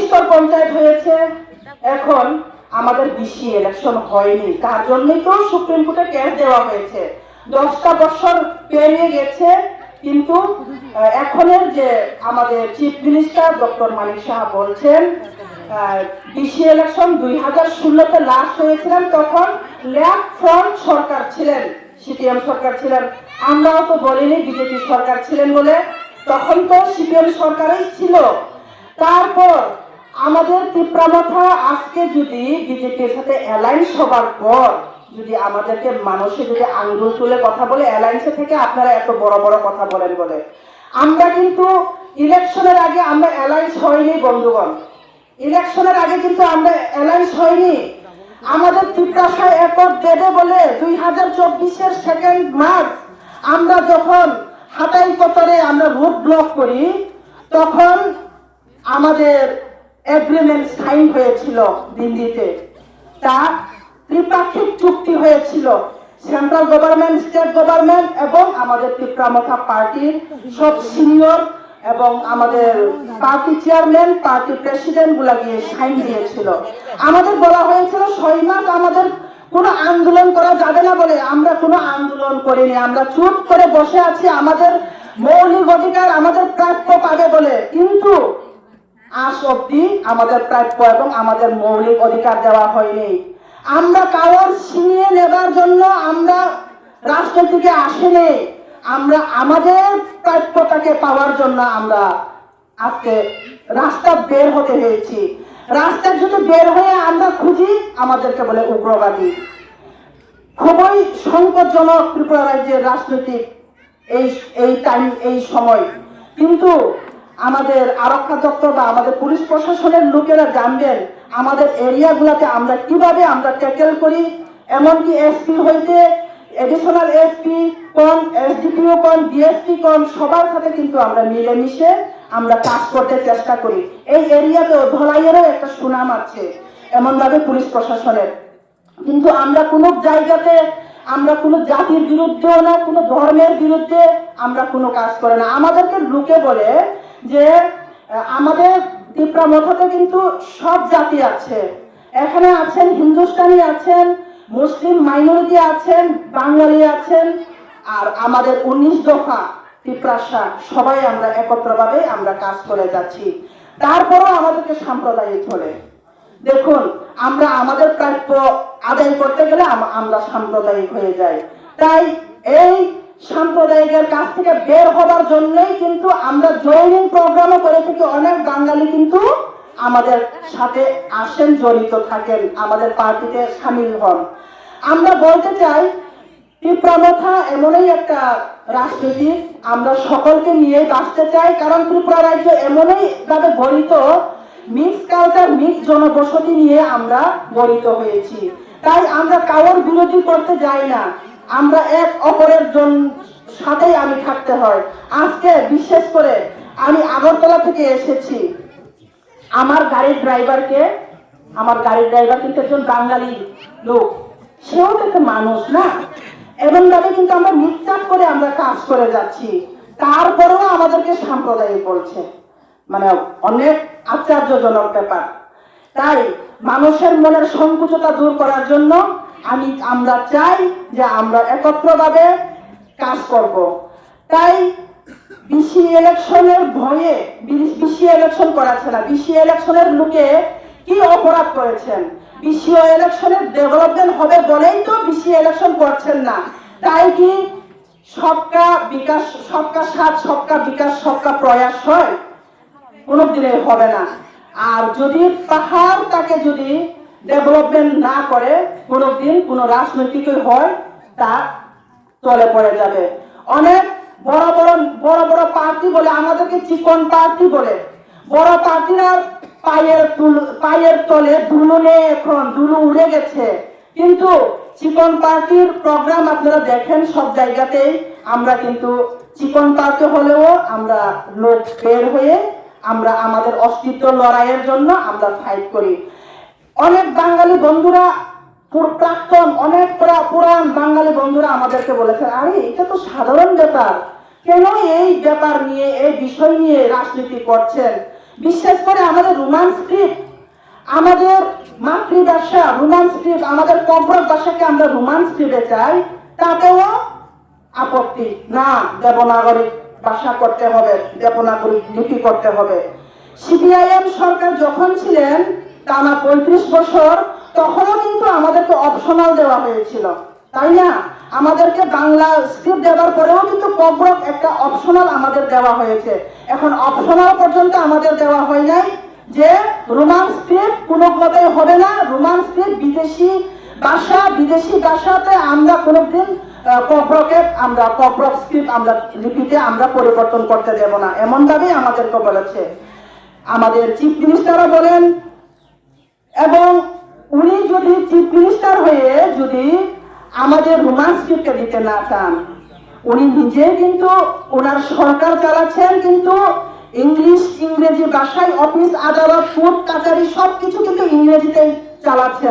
শিকর পঞ্চায়েত হয়েছে, এখন আমাদের বিসি ইলেকশন হয়নি। তার জন্যই তো সুপ্রিম কোর্টে কেস দেওয়া হয়েছে। 10টা বছর পেরিয়ে গেছে, কিন্তু এখনের যে আমাদের chief minister doctor Manik Saha বলছেন বিসি ইলেকশন 2016-তে লাস্ট হয়েছিলেন, তখন লেফট ফ্রন্ট সরকার ছিলেন, সিপিএম সরকার ছিলেন। আমরাও তো বলিনি বিজেপি সরকার ছিলেন বলে, তখন তো সিপিএম সরকারই ছিল। তারপর আমাদের তীব্রামাথা আজকে যদি বিজেপির সাথে অ্যালায়েন্স হবার পর যদি আমাদেরকে মানুষে যদি আঙ্গুল তুলে কথা বলে অ্যালায়েন্সে থেকে আপনারা এত বড় বড় কথা বলেন বলে, আমরা কিন্তু ইলেকশনের আগে আমরা অ্যালায়েন্স হয়নি বন্ধুগণ। ইলেকশনের আগে কিন্তু আমরা অ্যালায়েন্স হয়নি। আমাদের তীব্রাশায় একট দেবে বলে 2024-এর 2 মার্চ আমরা যখন হাতাই কতরে আমরা রুট ব্লক করি, তখন আমাদের এগ্রিমেন্ট সাইন হয়েছিল দিল্লিতে। তা ত্রিপাক্ষিক চুক্তি হয়েছিল সেন্ট্রাল গভর্নমেন্ট, স্টেট গভর্নমেন্ট এবং আমাদের তীব্রামাথা পার্টির সব সিনিয়র এবং আমাদের পার্টি চেয়ারম্যান, পার্টি প্রেসিডেন্ট গুলা গিয়ে সাইন দিয়েছিল। আমাদের বলা হয়েছিল 6 মাস আমাদের কোনো আন্দোলন করা যাবে না বলে, আমরা কোনো আন্দোলন করিনি। আমরা চুপ করে বসে আছি আমাদের মৌলিক অধিকার আমাদের প্রাপ্য পাবে বলে, কিন্তু আজ অব্দি আমাদের প্রাপ্য এবং আমাদের মৌলিক অধিকার দেওয়া হয়নি। আমরা কারোর ছিনিয়ে নেবার জন্য আমরা রাজনীতিতে আসিনি, আমরা আমাদের প্রাপ্যতাকে পাওয়ার জন্য আমরা আজকে রাস্তা বের হতে হয়েছি। রাস্তা যদি বের হয়ে আমরা খুঁজি, আমাদেরকে বলে উগ্রবাদী। খুবই সংকটজনক ত্রিপুরা রাজ্যের রাজনৈতিক এই সময়। কিন্তু আমাদের আরক্ষা দপ্তর বা আমাদের পুলিশ প্রশাসনের লোকেরা জানবেন আমাদের এরিয়াগুলোতে আমরা কিভাবে আমরা ট্যাকেল করি। এমনকি এসপি হইতে এডিশনাল এসপি কোন, এসডিপিও কোন, ডিএসপি কোন, সবার সাথে কিন্তু আমরা মিলেমিশে আমরা কাজ করতে চেষ্টা করি। এই এরিয়াতেও ধলাইয়েরও একটা সুনাম আছে এমনভাবে পুলিশ প্রশাসনের। কিন্তু আমরা কোনো জায়গাতে আমরা কোনো জাতির বিরুদ্ধেও না, কোনো ধর্মের বিরুদ্ধে আমরা কোনো কাজ করে না। আমাদেরকে লোকে বলে যে আমাদের তীব্রামাথাতে কিন্তু সব জাতি আছে, এখানে আছেন হিন্দুস্তানি আছেন, মুসলিম মাইনরিটি আছেন, বাঙালি আছেন, আর আমাদের 19 দফা তীব্রাশা সবাই আমরা একত্রভাবে আমরা কাজ করে যাচ্ছি। তারপরও আমাদেরকে সাম্প্রদায়িক বলে। দেখুন, আমরা আমাদের প্রাপ্য আদায় করতে গেলে আমরা সাম্প্রদায়িক হয়ে যাই। তাই এই সাম্প্রদায়িকের কাছ থেকে বের হবার জন্যই কিন্তু আমরা জয়নিং প্রোগ্রামও করে থাকি। অনেক বাঙালি কিন্তু আমাদের সাথে আসেন, জড়িত থাকেন, আমাদের পার্টিতে সামিল হন। আমরা বলতে চাই তীব্রামাথা এমনই একটা রাজনীতি, আমরা সকলকে নিয়ে বাঁচতে চাই। কারণ ত্রিপুরা রাজ্য এমনই ভাবে গঠিত, মিক্স কালচার, মিক্স জনবসতি নিয়ে আমরা গঠিত হয়েছি। তাই আমরা কারোর বিরোধী করতে যাই না, আমরা এক অপরের সাথেই আমি থাকতে হয়। আজকে বিশেষ করে আমি আগরতলা থেকে এসেছি, আমার গাড়ির ড্রাইভার কিন্তু একজন বাঙালি লোক, সেও তো একটা মানুষ না। এমন ভাবে কিন্তু আমরা মিথ্যাপ করে আমরা কাজ করে যাচ্ছি, তারপরেও আমাদেরকে সাম্প্রদায়িক বলছে, মানে অনেক আশ্চর্যজনক ব্যাপার। তাই মানুষের মনের সংকুচতা দূর করার জন্য আমরা চাই যে আমরা একত্রভাবে কাজ করব। তাই বিসি ইলেকশনের ভয়ে বিসি ইলেকশন করাচ্ছে না। বিসি ইলেকশনের লোকে কি অপরাধ করেছেন? বিসি ইলেকশনের ডেভেলপমেন্ট হবে বলেই তো বিসি ইলেকশন করছেন না। তাই কি সবকা বিকাশ, সবকা সাথ, সবকা বিকাশ, সবকা প্রয়াস হয়? কোনোদিনে হবে না। আর যদি পাহাড় তাকে যদি ডেভেলপমেন্ট না করে কোনোদিন কোনো রাজনৈতিক হয়, তা তলে পড়ে যাবে। অনেক বড় বড় পার্টি বলে আমাদেরকে চিকন পার্টি বলে, বড় পার্টিরা পায়ের তলে ধুলো নেই, এখন ধুলো উড়ে গেছে। কিন্তু চিকন পার্টির প্রোগ্রাম আপনারা দেখেন সব জায়গাতেই। আমরা কিন্তু চিকন পার্টি হলেও আমরা লোক বের হয়ে আমরা আমাদের অস্তিত্ব লড়াইয়ের জন্য আমরা ফাইট করি। অনেক বাঙালি বন্ধুরা, প্রাক্তন অনেক পুরান বাঙালি বন্ধুরা আমাদেরকে বলেছে, আরে এটা তো সাধারণ ব্যাপার, কেন এই ব্যাপার নিয়ে, এই বিষয় নিয়ে রাজনীতি করছেন? বিশেষ করে আমাদের রোমান স্ক্রিপ্ট, আমাদের মাতৃভাষা রোমান স্ক্রিপ্ট, আমাদের কব্রক ভাষাকে আমরা রোমান স্ক্রিপ্টে চাই, তাতেও আপত্তি না, দেবনাগরী ভাষা করতে হবে, দেবনাগরী লিপি করতে হবে। সিপিআইএম সরকার যখন ছিলেন টানা 35 বছর, তখনও কিন্তু আমাদেরকে অপশনাল দেওয়া হয়েছিল, তাই না? আমাদেরকে বাংলা স্ক্রিপ্ট দেওয়ার পরেও কিন্তু কব্রক একটা অপশনাল আমাদের দেওয়া হয়েছে। এখন অপশনাল পর্যন্ত আমাদের দেওয়া হয় নাই যে রোমান স্ক্রিপ্ট কোনো মতেই হবে না, রোমান স্ক্রিপ্ট বিদেশি ভাষাতে আমরা কোনোদিন কব্রক স্ক্রিপ্ট আমরা লিপিতে আমরা পরিবর্তন করতে দেব না, এমন ভাবেই আমাদেরকে বলেছে। আমাদের চিফ মিনিস্টারও বলেন, এবং উনি যদি চিফ মিনিস্টার হয়ে যদি আমাদের রোমান স্ক্রিপ্টে দিতে না চান, উনি নিজে কিন্তু ওনার সরকার চালাচ্ছেন কিন্তু ইংরেজি ভাষায়, অফিস আদালত কোর্ট কাছারি সবকিছু কিন্তু ইংরেজিতেই চালাচ্ছেন।